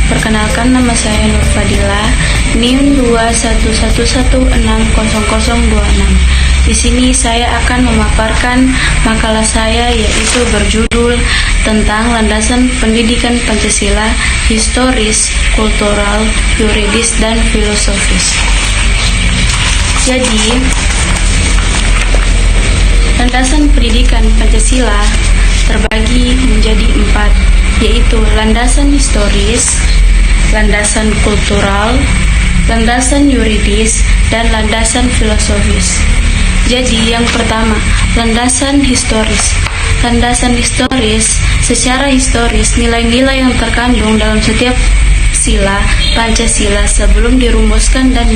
Perkenalkan, nama saya Nur Fadila, NIM 2111600026. Di sini saya akan memaparkan makalah saya, yaitu berjudul tentang landasan pendidikan Pancasila, historis, kultural, yuridis, dan filosofis. Jadi, landasan pendidikan Pancasila terbagi menjadi 4, yaitu landasan historis, landasan kultural, landasan yuridis, dan landasan filosofis. Jadi, yang pertama, landasan historis. Landasan historis, secara historis, nilai-nilai yang terkandung dalam setiap sila Pancasila sebelum dirumuskan dan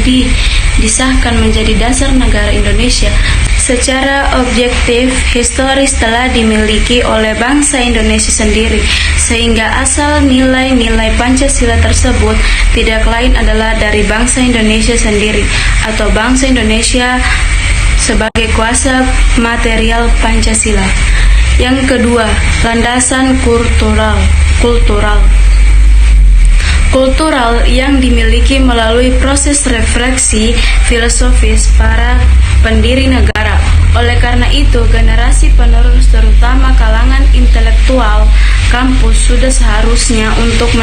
disahkan menjadi dasar negara Indonesia secara objektif historis telah dimiliki oleh bangsa Indonesia sendiri, sehingga asal nilai-nilai Pancasila tersebut tidak lain adalah dari bangsa Indonesia sendiri atau bangsa Indonesia sebagai kuasa material Pancasila. Yang kedua, landasan kultural yang dimiliki melalui proses refleksi filosofis para pendiri negara. Oleh karena itu, generasi penerus terutama kalangan intelektual kampus sudah seharusnya untuk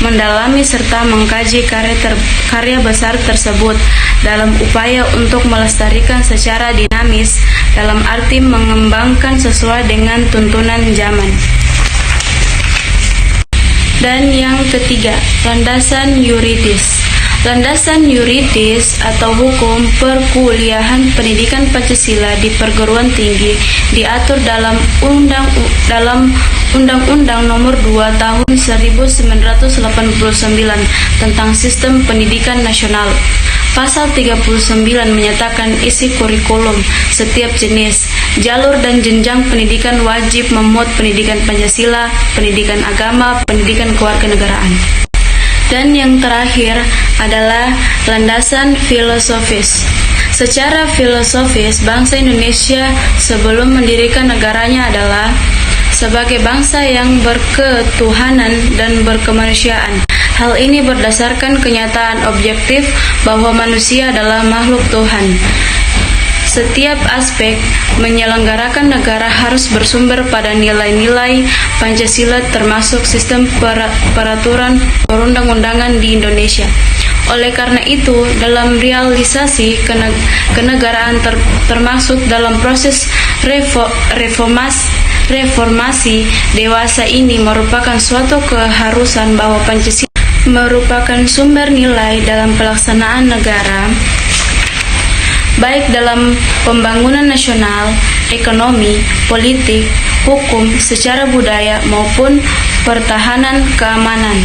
mendalami serta mengkaji karya besar tersebut dalam upaya untuk melestarikan secara dinamis, dalam arti mengembangkan sesuai dengan tuntunan zaman. Dan yang ketiga, landasan yuridis. Landasan yuridis atau hukum perkuliahan pendidikan Pancasila di perguruan tinggi diatur dalam Undang-Undang Nomor 2 Tahun 1989 tentang Sistem Pendidikan Nasional. Pasal 39 menyatakan isi kurikulum setiap jenis, jalur dan jenjang pendidikan wajib memuat pendidikan Pancasila, pendidikan agama, pendidikan kewarganegaraan. Dan yang terakhir adalah landasan filosofis. Secara filosofis, bangsa Indonesia sebelum mendirikan negaranya adalah sebagai bangsa yang berketuhanan dan berkemanusiaan. Hal ini berdasarkan kenyataan objektif bahwa manusia adalah makhluk Tuhan. Setiap aspek menyelenggarakan negara harus bersumber pada nilai-nilai Pancasila, termasuk sistem peraturan perundang-undangan di Indonesia. Oleh karena itu, dalam realisasi kenegaraan termasuk dalam proses reformasi dewasa ini merupakan suatu keharusan bahwa Pancasila merupakan sumber nilai dalam pelaksanaan negara, baik dalam pembangunan nasional, ekonomi, politik, hukum, secara budaya, maupun pertahanan keamanan.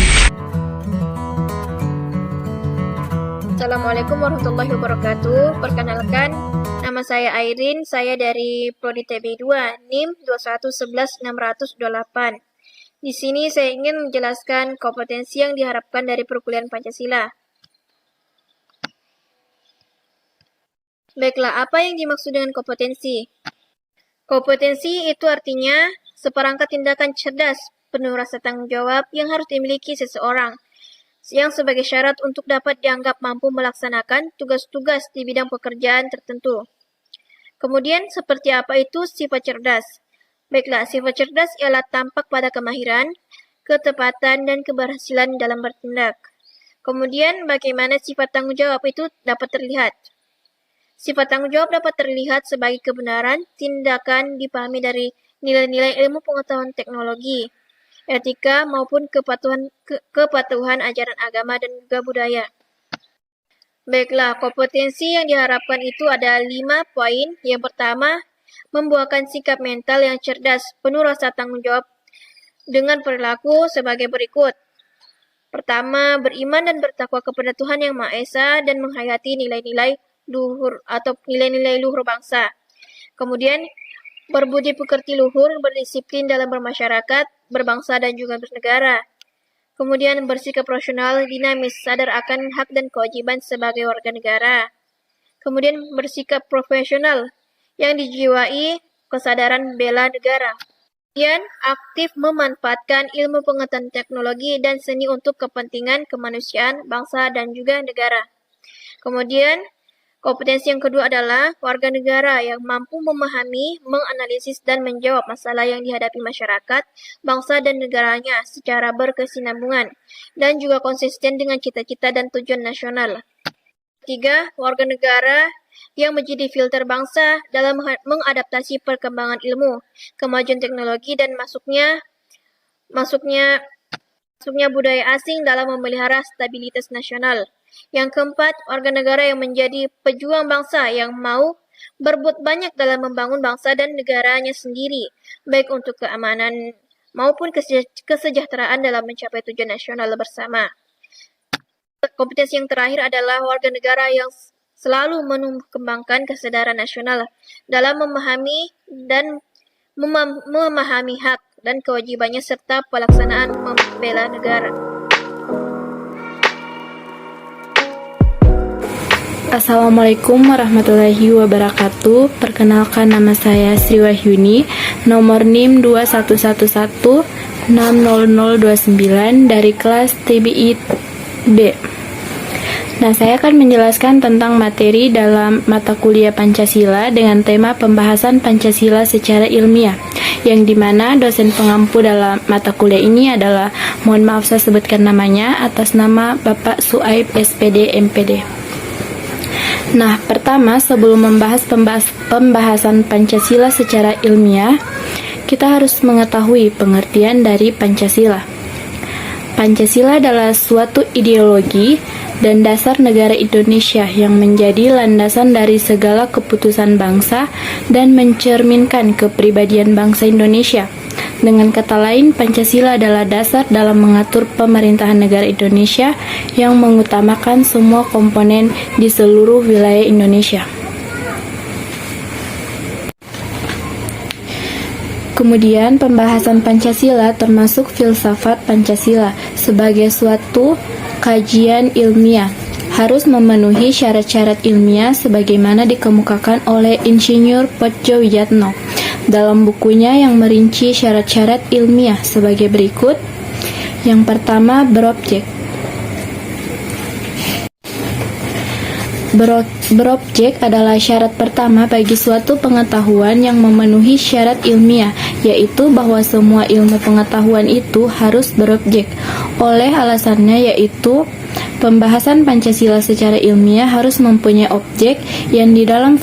Assalamualaikum warahmatullahi wabarakatuh. Perkenalkan, nama saya Airin, saya dari Prodi TB2, NIM 2111628. Di sini saya ingin menjelaskan kompetensi yang diharapkan dari perkuliahan Pancasila. Baiklah, apa yang dimaksud dengan kompetensi? Kompetensi itu artinya seperangkat tindakan cerdas, penuh rasa tanggung jawab yang harus dimiliki seseorang, yang sebagai syarat untuk dapat dianggap mampu melaksanakan tugas-tugas di bidang pekerjaan tertentu. Kemudian, seperti apa itu sifat cerdas? Baiklah, sifat cerdas ialah tampak pada kemahiran, ketepatan, dan keberhasilan dalam bertindak. Kemudian, bagaimana sifat tanggung jawab itu dapat terlihat? Sifat tanggung jawab dapat terlihat sebagai kebenaran tindakan dipahami dari nilai-nilai ilmu pengetahuan teknologi, etika, maupun kepatuhan ajaran agama dan juga budaya. Baiklah, kompetensi yang diharapkan itu ada 5 poin. Yang pertama, membuahkan sikap mental yang cerdas, penuh rasa tanggung jawab dengan perilaku sebagai berikut. Pertama, beriman dan bertakwa kepada Tuhan Yang Maha Esa dan menghayati nilai-nilai luhur atau nilai-nilai luhur bangsa. Kemudian, berbudi pekerti luhur, berdisiplin dalam bermasyarakat, berbangsa dan juga bernegara. Kemudian bersikap profesional, dinamis, sadar akan hak dan kewajiban sebagai warga negara. Kemudian bersikap profesional yang dijiwai kesadaran bela negara. Kemudian, aktif memanfaatkan ilmu pengetahuan teknologi dan seni untuk kepentingan kemanusiaan, bangsa, dan juga negara. Kemudian, kompetensi yang kedua adalah warga negara yang mampu memahami, menganalisis, dan menjawab masalah yang dihadapi masyarakat, bangsa, dan negaranya secara berkesinambungan, dan juga konsisten dengan cita-cita dan tujuan nasional. Ketiga, warga negara yang menjadi filter bangsa dalam mengadaptasi perkembangan ilmu, kemajuan teknologi, dan masuknya budaya asing dalam memelihara stabilitas nasional. Yang keempat, warga negara yang menjadi pejuang bangsa yang mau berbuat banyak dalam membangun bangsa dan negaranya sendiri, baik untuk keamanan maupun kesejahteraan dalam mencapai tujuan nasional bersama. Kompetensi yang terakhir adalah warga negara yang selalu mengembangkan kesadaran nasional dalam memahami hak dan kewajibannya serta pelaksanaan membela negara. Assalamualaikum warahmatullahi wabarakatuh. Perkenalkan, nama saya Sri Wahyuni, nomor NIM 2111600029 dari kelas TBI B. Nah, saya akan menjelaskan tentang materi dalam mata kuliah Pancasila dengan tema pembahasan Pancasila secara ilmiah, yang dimana dosen pengampu dalam mata kuliah ini adalah, mohon maaf saya sebutkan namanya, atas nama Bapak Suaib SPD MPD. Nah, pertama, sebelum membahas pembahasan Pancasila secara ilmiah, kita harus mengetahui pengertian dari Pancasila. Pancasila adalah suatu ideologi dan dasar negara Indonesia yang menjadi landasan dari segala keputusan bangsa dan mencerminkan kepribadian bangsa Indonesia. Dengan kata lain, Pancasila adalah dasar dalam mengatur pemerintahan negara Indonesia yang mengutamakan semua komponen di seluruh wilayah Indonesia. Kemudian, pembahasan Pancasila termasuk filsafat Pancasila sebagai suatu kajian ilmiah harus memenuhi syarat-syarat ilmiah sebagaimana dikemukakan oleh Insinyur Poedjo-Wiyatno dalam bukunya yang merinci syarat-syarat ilmiah sebagai berikut. Yang pertama, berobjek. Berobjek adalah syarat pertama bagi suatu pengetahuan yang memenuhi syarat ilmiah, yaitu bahwa semua ilmu pengetahuan itu harus berobjek. Oleh alasannya yaitu pembahasan Pancasila secara ilmiah harus mempunyai objek yang di dalam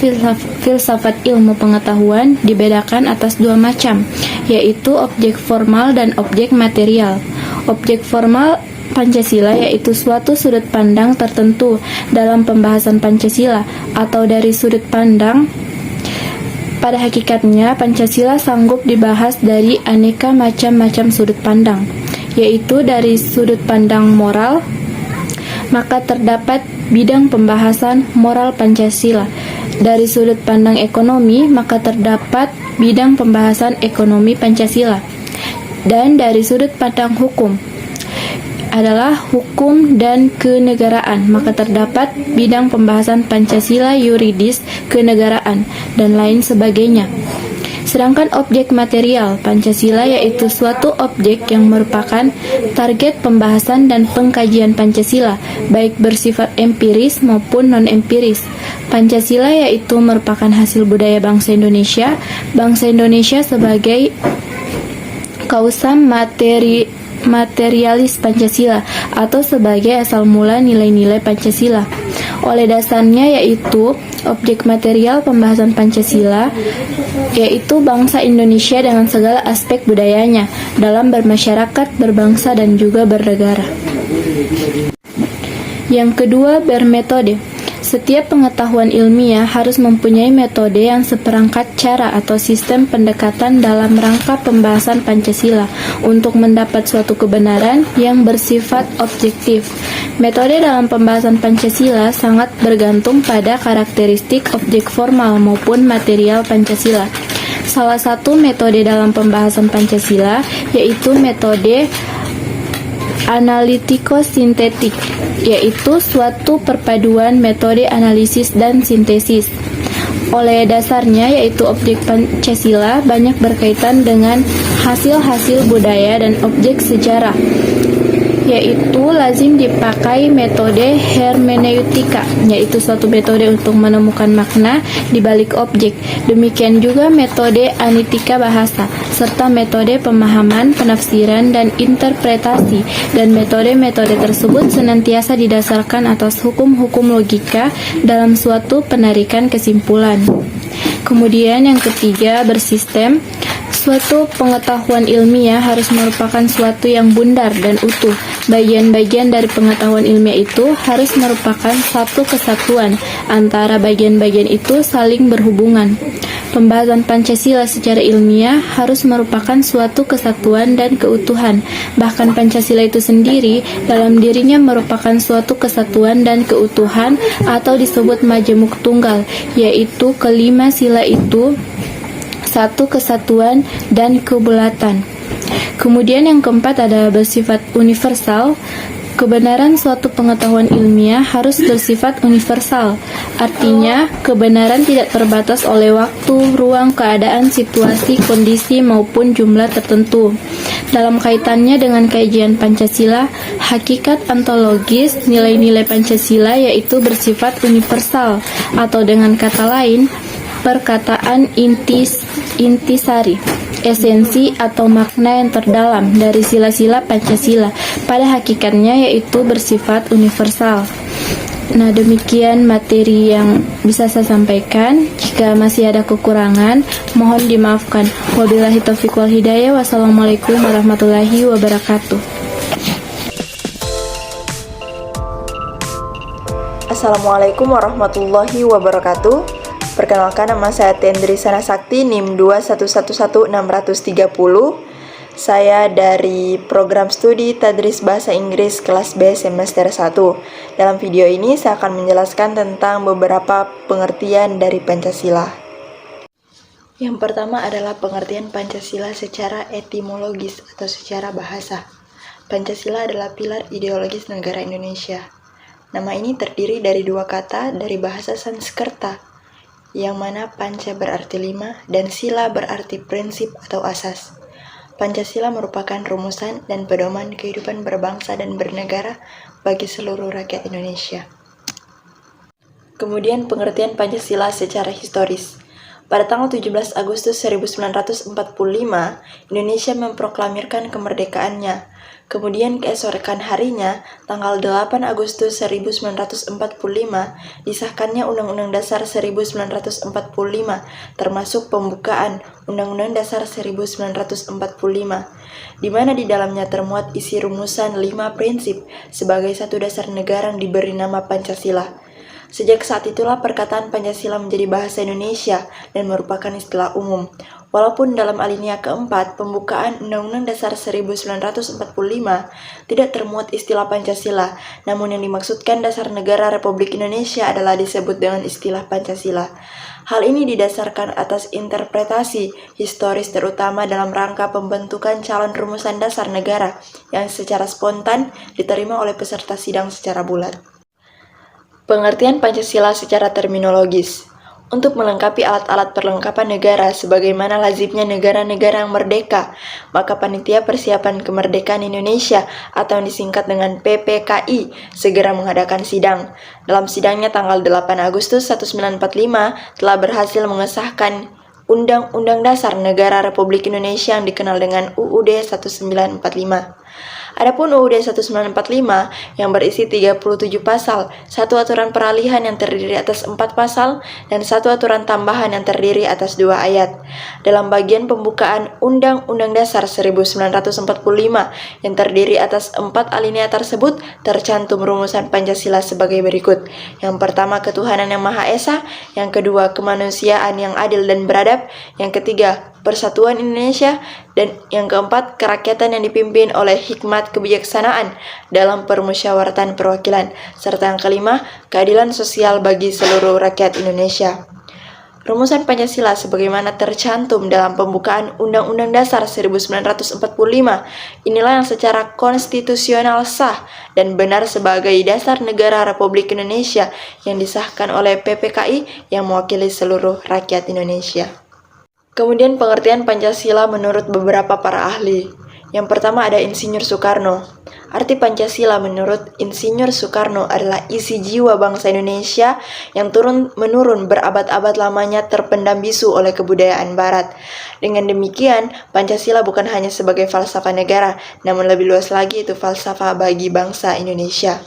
filsafat ilmu pengetahuan dibedakan atas dua macam, yaitu objek formal dan objek material. Objek formal Pancasila yaitu suatu sudut pandang tertentu dalam pembahasan Pancasila, atau dari sudut pandang. Pada hakikatnya, Pancasila sanggup dibahas dari aneka macam-macam sudut pandang, yaitu dari sudut pandang moral, maka terdapat bidang pembahasan moral Pancasila. Dari sudut pandang ekonomi, maka terdapat bidang pembahasan ekonomi Pancasila. Dan dari sudut pandang hukum adalah hukum dan kenegaraan, maka terdapat bidang pembahasan Pancasila yuridis kenegaraan dan lain sebagainya. Sedangkan objek material Pancasila yaitu suatu objek yang merupakan target pembahasan dan pengkajian Pancasila, baik bersifat empiris maupun non-empiris. Pancasila yaitu merupakan hasil budaya bangsa Indonesia sebagai kausa materialis Pancasila atau sebagai asal mula nilai-nilai Pancasila. Oleh dasarnya yaitu objek material pembahasan Pancasila yaitu bangsa Indonesia dengan segala aspek budayanya dalam bermasyarakat, berbangsa, dan juga bernegara. Yang kedua, bermetode. Setiap pengetahuan ilmiah harus mempunyai metode yang seperangkat cara atau sistem pendekatan dalam rangka pembahasan Pancasila untuk mendapat suatu kebenaran yang bersifat objektif. Metode dalam pembahasan Pancasila sangat bergantung pada karakteristik objek formal maupun material Pancasila. Salah satu metode dalam pembahasan Pancasila yaitu metode analitiko-sintetik, yaitu suatu perpaduan metode analisis dan sintesis. Oleh dasarnya yaitu objek Pancasila banyak berkaitan dengan hasil-hasil budaya dan objek sejarah, yaitu lazim dipakai metode hermeneutika, yaitu suatu metode untuk menemukan makna di balik objek. Demikian juga metode analitika bahasa, serta metode pemahaman, penafsiran, dan interpretasi. Dan metode-metode tersebut senantiasa didasarkan atas hukum-hukum logika dalam suatu penarikan kesimpulan. Kemudian yang ketiga, bersistem. Suatu pengetahuan ilmiah harus merupakan suatu yang bundar dan utuh. Bagian-bagian dari pengetahuan ilmiah itu harus merupakan satu kesatuan, antara bagian-bagian itu saling berhubungan. Pembahasan Pancasila secara ilmiah harus merupakan suatu kesatuan dan keutuhan. Bahkan Pancasila itu sendiri dalam dirinya merupakan suatu kesatuan dan keutuhan, atau disebut majemuk tunggal, yaitu kelima sila itu satu kesatuan dan kebulatan. Kemudian yang keempat adalah bersifat universal. Kebenaran suatu pengetahuan ilmiah harus bersifat universal. Artinya, kebenaran tidak terbatas oleh waktu, ruang, keadaan, situasi, kondisi, maupun jumlah tertentu. Dalam kaitannya dengan kajian Pancasila, hakikat ontologis nilai-nilai Pancasila yaitu bersifat universal, atau dengan kata lain, perkataan intisari, esensi atau makna yang terdalam dari sila-sila Pancasila pada hakikatnya yaitu bersifat universal. Nah, demikian materi yang bisa saya sampaikan. Jika masih ada kekurangan, mohon dimaafkan. Wabillahi taufiq wal hidayah. Wassalamualaikum warahmatullahi wabarakatuh. Assalamualaikum warahmatullahi wabarakatuh. Perkenalkan, nama saya Tendri Sanasakti, NIM 2111630. Saya dari program studi Tadris Bahasa Inggris kelas B semester 1. Dalam video ini saya akan menjelaskan tentang beberapa pengertian dari Pancasila. Yang pertama adalah pengertian Pancasila secara etimologis atau secara bahasa. Pancasila adalah pilar ideologis negara Indonesia. Nama ini terdiri dari dua kata dari bahasa Sanskerta, yang mana panca berarti 5 dan sila berarti prinsip atau asas. Pancasila merupakan rumusan dan pedoman kehidupan berbangsa dan bernegara bagi seluruh rakyat Indonesia. Kemudian pengertian Pancasila secara historis. Pada tanggal 17 Agustus 1945, Indonesia memproklamirkan kemerdekaannya. Kemudian keesokan harinya, tanggal 8 Agustus 1945, disahkannya Undang-Undang Dasar 1945, termasuk pembukaan Undang-Undang Dasar 1945, di mana di dalamnya termuat isi rumusan 5 prinsip sebagai satu dasar negara yang diberi nama Pancasila. Sejak saat itulah perkataan Pancasila menjadi bahasa Indonesia dan merupakan istilah umum. Walaupun dalam alinea keempat pembukaan Undang-Undang Dasar 1945 tidak termuat istilah Pancasila, namun yang dimaksudkan dasar negara Republik Indonesia adalah disebut dengan istilah Pancasila. Hal ini didasarkan atas interpretasi historis terutama dalam rangka pembentukan calon rumusan dasar negara yang secara spontan diterima oleh peserta sidang secara bulat. Pengertian Pancasila secara terminologis. Untuk melengkapi alat-alat perlengkapan negara sebagaimana lazimnya negara-negara yang merdeka, maka Panitia Persiapan Kemerdekaan Indonesia atau yang disingkat dengan PPKI segera mengadakan sidang. Dalam sidangnya tanggal 8 Agustus 1945 telah berhasil mengesahkan Undang-Undang Dasar Negara Republik Indonesia yang dikenal dengan UUD 1945. Adapun UUD 1945 yang berisi 37 pasal, satu aturan peralihan yang terdiri atas 4 pasal, dan satu aturan tambahan yang terdiri atas 2 ayat. Dalam bagian pembukaan Undang-Undang Dasar 1945 yang terdiri atas 4 alinea tersebut, tercantum rumusan Pancasila sebagai berikut. Yang pertama, ketuhanan yang Maha Esa. Yang kedua, kemanusiaan yang adil dan beradab. Yang ketiga, persatuan Indonesia. Dan yang keempat, kerakyatan yang dipimpin oleh hikmat kebijaksanaan dalam permusyawaratan perwakilan. Serta yang kelima, keadilan sosial bagi seluruh rakyat Indonesia. Rumusan Pancasila sebagaimana tercantum dalam pembukaan Undang-Undang Dasar 1945 inilah yang secara konstitusional sah dan benar sebagai dasar negara Republik Indonesia yang disahkan oleh PPKI yang mewakili seluruh rakyat Indonesia. Kemudian pengertian Pancasila menurut beberapa para ahli. Yang pertama ada Insinyur Soekarno. Arti Pancasila menurut Insinyur Soekarno adalah isi jiwa bangsa Indonesia yang turun-menurun berabad-abad lamanya terpendam bisu oleh kebudayaan Barat. Dengan demikian, Pancasila bukan hanya sebagai falsafah negara, namun lebih luas lagi itu falsafah bagi bangsa Indonesia.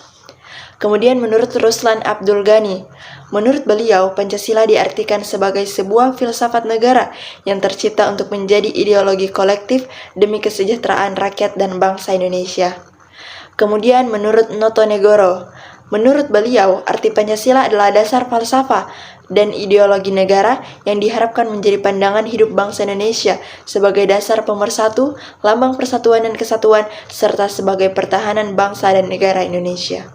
Kemudian menurut Ruslan Abdul Ghani, menurut beliau Pancasila diartikan sebagai sebuah filsafat negara yang tercipta untuk menjadi ideologi kolektif demi kesejahteraan rakyat dan bangsa Indonesia. Kemudian menurut Notonegoro, menurut beliau arti Pancasila adalah dasar falsafah dan ideologi negara yang diharapkan menjadi pandangan hidup bangsa Indonesia sebagai dasar pemersatu, lambang persatuan dan kesatuan, serta sebagai pertahanan bangsa dan negara Indonesia.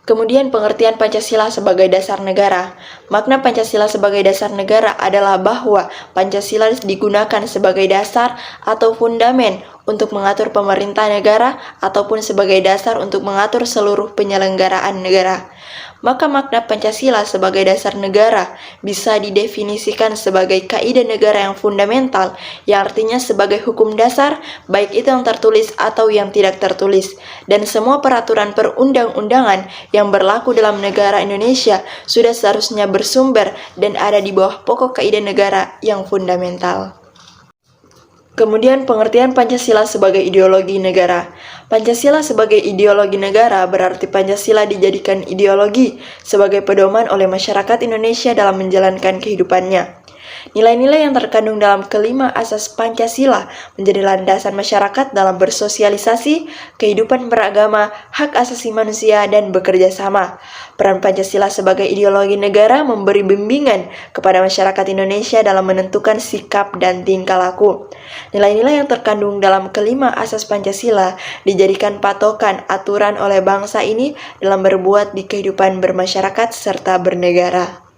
Kemudian pengertian Pancasila sebagai dasar negara. Makna Pancasila sebagai dasar negara adalah bahwa Pancasila digunakan sebagai dasar atau fundamen untuk mengatur pemerintah negara ataupun sebagai dasar untuk mengatur seluruh penyelenggaraan negara. Maka makna Pancasila sebagai dasar negara bisa didefinisikan sebagai kaidah negara yang fundamental, yang artinya sebagai hukum dasar, baik itu yang tertulis atau yang tidak tertulis, dan semua peraturan perundang-undangan yang berlaku dalam negara Indonesia sudah seharusnya bersumber dan ada di bawah pokok kaidah negara yang fundamental. Kemudian pengertian Pancasila sebagai ideologi negara. Pancasila sebagai ideologi negara berarti Pancasila dijadikan ideologi sebagai pedoman oleh masyarakat Indonesia dalam menjalankan kehidupannya. Nilai-nilai yang terkandung dalam kelima asas Pancasila menjadi landasan masyarakat dalam bersosialisasi, kehidupan beragama, hak asasi manusia, dan bekerja sama. Peran Pancasila sebagai ideologi negara memberi bimbingan kepada masyarakat Indonesia dalam menentukan sikap dan tingkah laku. Nilai-nilai yang terkandung dalam kelima asas Pancasila dijadikan patokan aturan oleh bangsa ini dalam berbuat di kehidupan bermasyarakat serta bernegara.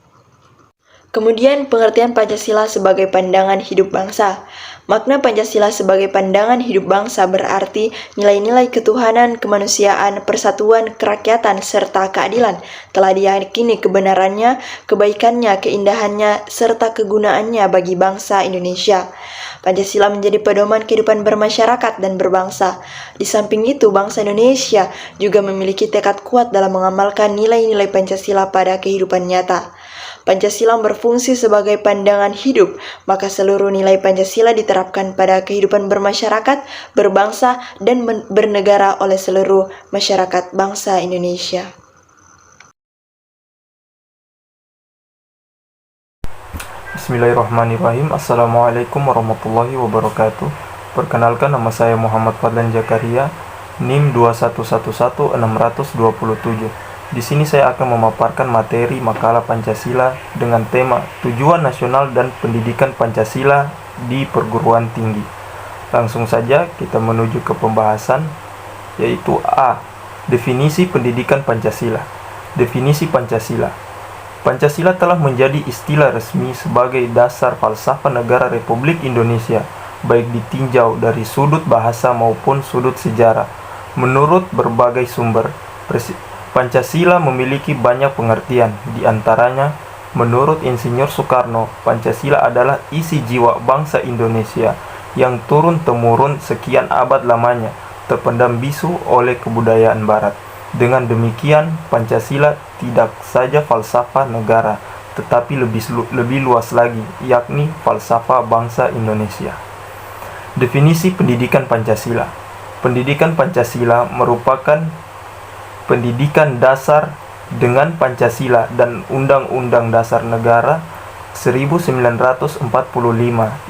Kemudian pengertian Pancasila sebagai pandangan hidup bangsa. Makna Pancasila sebagai pandangan hidup bangsa berarti nilai-nilai ketuhanan, kemanusiaan, persatuan, kerakyatan, serta keadilan telah diyakini kebenarannya, kebaikannya, keindahannya, serta kegunaannya bagi bangsa Indonesia. Pancasila menjadi pedoman kehidupan bermasyarakat dan berbangsa. Di samping itu, bangsa Indonesia juga memiliki tekad kuat dalam mengamalkan nilai-nilai Pancasila pada kehidupan nyata. Pancasila berfungsi sebagai pandangan hidup, maka seluruh nilai Pancasila diterapkan pada kehidupan bermasyarakat, berbangsa, dan bernegara oleh seluruh masyarakat bangsa Indonesia. Bismillahirrahmanirrahim. Assalamualaikum warahmatullahi wabarakatuh. Perkenalkan, nama saya Muhammad Fadlan Zakaria, NIM 2111627. Di sini saya akan memaparkan materi makalah Pancasila dengan tema Tujuan Nasional dan Pendidikan Pancasila di Perguruan Tinggi. Langsung saja kita menuju ke pembahasan, yaitu A. Definisi Pendidikan Pancasila. Definisi Pancasila. Pancasila telah menjadi istilah resmi sebagai dasar falsafah negara Republik Indonesia, baik ditinjau dari sudut bahasa maupun sudut sejarah. Menurut berbagai sumber, Pancasila memiliki banyak pengertian. Di antaranya, menurut Insinyur Soekarno, Pancasila adalah isi jiwa bangsa Indonesia yang turun-temurun sekian abad lamanya, terpendam bisu oleh kebudayaan Barat. Dengan demikian, Pancasila tidak saja falsafah negara, tetapi lebih luas lagi, yakni falsafah bangsa Indonesia. Definisi pendidikan Pancasila. Pendidikan Pancasila merupakan pendidikan dasar dengan Pancasila dan Undang-Undang Dasar Negara 1945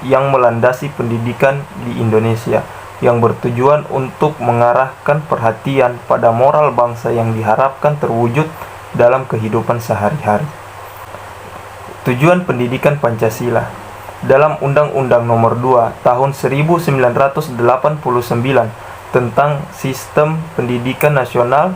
yang melandasi pendidikan di Indonesia, yang bertujuan untuk mengarahkan perhatian pada moral bangsa yang diharapkan terwujud dalam kehidupan sehari-hari. Tujuan pendidikan Pancasila. Dalam Undang-Undang Nomor 2 Tahun 1989 tentang Sistem Pendidikan Nasional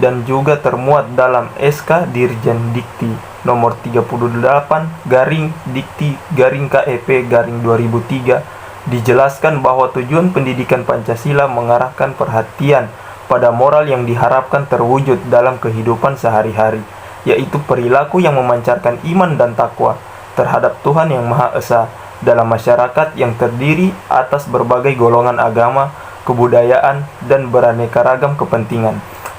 dan juga termuat dalam SK Dirjen Dikti nomor 38-Dikti-KEP-2003 dijelaskan bahwa tujuan pendidikan Pancasila mengarahkan perhatian pada moral yang diharapkan terwujud dalam kehidupan sehari-hari, yaitu perilaku yang memancarkan iman dan takwa terhadap Tuhan Yang Maha Esa dalam masyarakat yang terdiri atas berbagai golongan agama, kebudayaan, dan beraneka ragam kepentingan.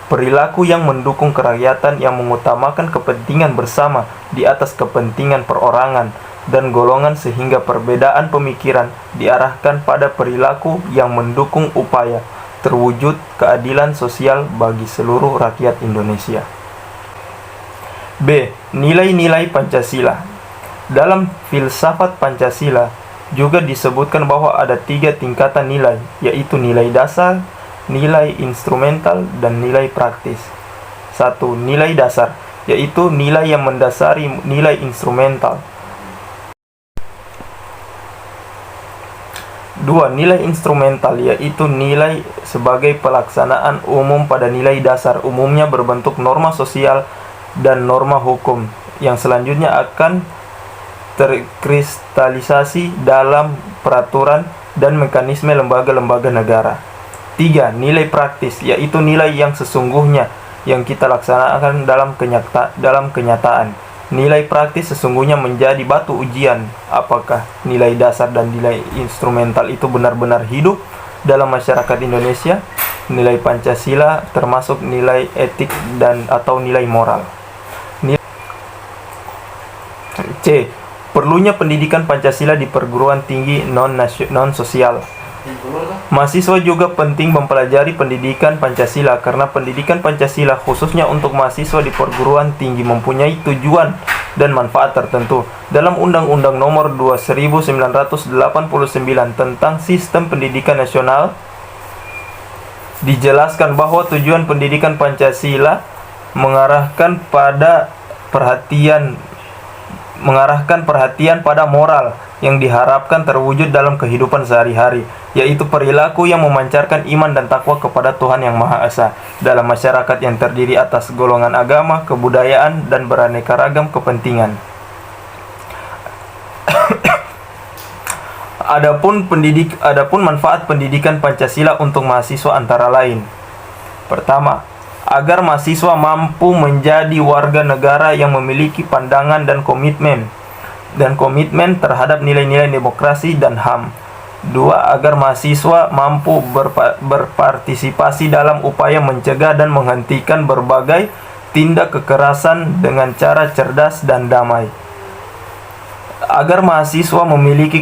Perilaku yang mendukung kerakyatan yang mengutamakan kepentingan bersama di atas kepentingan perorangan dan golongan sehingga perbedaan pemikiran diarahkan pada perilaku yang mendukung upaya terwujud keadilan sosial bagi seluruh rakyat Indonesia. B. Nilai-nilai Pancasila. Dalam filsafat Pancasila juga disebutkan bahwa ada 3 tingkatan nilai, yaitu nilai dasar, nilai instrumental, dan nilai praktis. 1. Nilai dasar, yaitu nilai yang mendasari nilai instrumental. 2. Nilai instrumental, yaitu nilai sebagai pelaksanaan umum pada nilai dasar, umumnya berbentuk norma sosial dan norma hukum, yang selanjutnya akan terkristalisasi dalam peraturan dan mekanisme lembaga-lembaga negara. 3. Nilai praktis, yaitu nilai yang sesungguhnya yang kita laksanakan dalam kenyataan. Nilai praktis sesungguhnya menjadi batu ujian apakah nilai dasar dan nilai instrumental itu benar-benar hidup dalam masyarakat Indonesia. Nilai Pancasila termasuk nilai etik dan atau nilai moral. C. Perlunya pendidikan Pancasila di perguruan tinggi non-sosial. Mahasiswa juga penting mempelajari pendidikan Pancasila karena pendidikan Pancasila khususnya untuk mahasiswa di perguruan tinggi mempunyai tujuan dan manfaat tertentu. Dalam Undang-Undang Nomor 1989 tentang Sistem Pendidikan Nasional dijelaskan bahwa tujuan pendidikan Pancasila mengarahkan perhatian pada moral yang diharapkan terwujud dalam kehidupan sehari-hari, yaitu perilaku yang memancarkan iman dan takwa kepada Tuhan Yang Maha Esa dalam masyarakat yang terdiri atas golongan agama, kebudayaan, dan beraneka ragam kepentingan. Adapun manfaat pendidikan Pancasila untuk mahasiswa antara lain. Pertama, agar mahasiswa mampu menjadi warga negara yang memiliki pandangan dan komitmen terhadap nilai-nilai demokrasi dan HAM. 2. Agar mahasiswa mampu berpartisipasi dalam upaya mencegah dan menghentikan berbagai tindak kekerasan dengan cara cerdas dan damai. Agar mahasiswa memiliki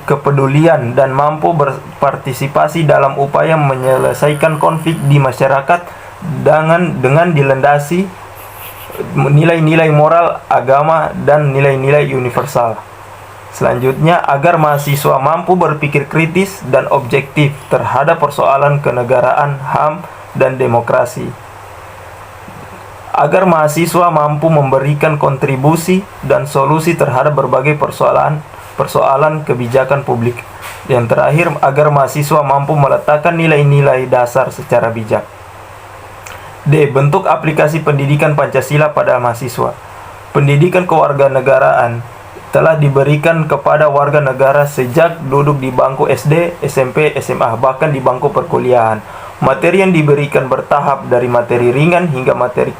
kepedulian dan mampu berpartisipasi dalam upaya menyelesaikan konflik di masyarakat dengan dilandasi nilai-nilai moral, agama, dan nilai-nilai universal. Selanjutnya, agar mahasiswa mampu berpikir kritis dan objektif terhadap persoalan kenegaraan, HAM, dan demokrasi. Agar mahasiswa mampu memberikan kontribusi dan solusi terhadap berbagai persoalan kebijakan publik. Yang terakhir, agar mahasiswa mampu meletakkan nilai-nilai dasar secara bijak. D. Bentuk aplikasi pendidikan Pancasila pada mahasiswa. Pendidikan kewarganegaraan telah diberikan kepada warga negara sejak duduk di bangku SD, SMP, SMA, bahkan di bangku perkuliahan. Materi yang diberikan bertahap dari materi ringan hingga materi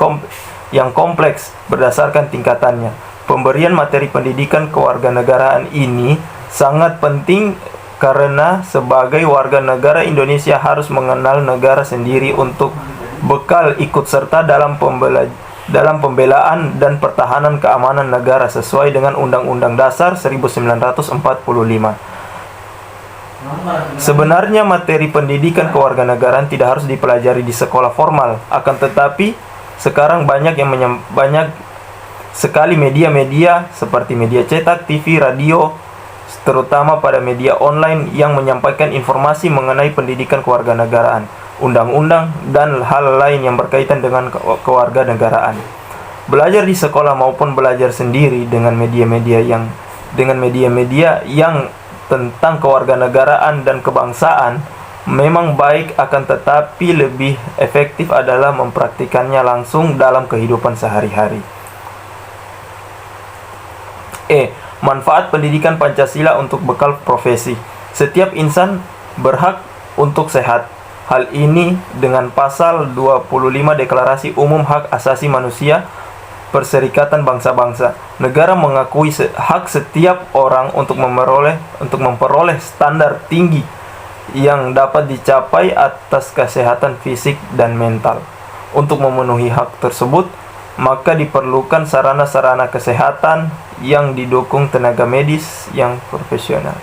yang kompleks berdasarkan tingkatannya. Pemberian materi pendidikan kewarganegaraan ini sangat penting karena sebagai warga negara Indonesia harus mengenal negara sendiri untuk bekal ikut serta dalam pembelaan dan pertahanan keamanan negara sesuai dengan Undang-Undang Dasar 1945. Sebenarnya materi pendidikan kewarganegaraan tidak harus dipelajari di sekolah formal, akan tetapi sekarang banyak sekali media-media seperti media cetak, TV, radio, terutama pada media online yang menyampaikan informasi mengenai pendidikan kewarganegaraan, undang-undang, dan hal lain yang berkaitan dengan kewarganegaraan. Belajar di sekolah maupun belajar sendiri dengan media-media yang tentang kewarganegaraan dan kebangsaan memang baik, akan tetapi lebih efektif adalah mempraktikannya langsung dalam kehidupan sehari-hari. Manfaat pendidikan Pancasila untuk bekal profesi. Setiap insan berhak untuk sehat. Hal ini dengan pasal 25 Deklarasi Umum Hak Asasi Manusia Perserikatan Bangsa-Bangsa. Negara mengakui hak setiap orang untuk memperoleh standar tinggi yang dapat dicapai atas kesehatan fisik dan mental. Untuk memenuhi hak tersebut, maka diperlukan sarana-sarana kesehatan yang didukung tenaga medis yang profesional.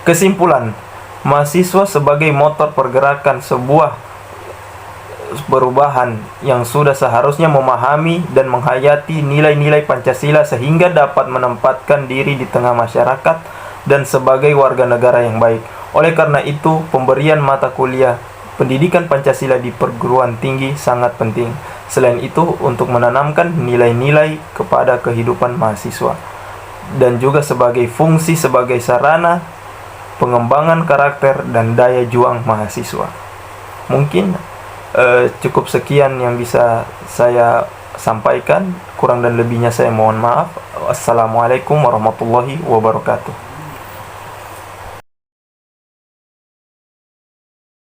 Kesimpulan, mahasiswa sebagai motor pergerakan sebuah perubahan yang sudah seharusnya memahami dan menghayati nilai-nilai Pancasila sehingga dapat menempatkan diri di tengah masyarakat dan sebagai warga negara yang baik. Oleh karena itu, pemberian mata kuliah pendidikan Pancasila di perguruan tinggi sangat penting. Selain itu, untuk menanamkan nilai-nilai kepada kehidupan mahasiswa dan juga sebagai fungsi sebagai sarana pengembangan karakter dan daya juang mahasiswa. Mungkin cukup sekian yang bisa saya sampaikan. Kurang dan lebihnya saya mohon maaf. Wassalamualaikum warahmatullahi wabarakatuh.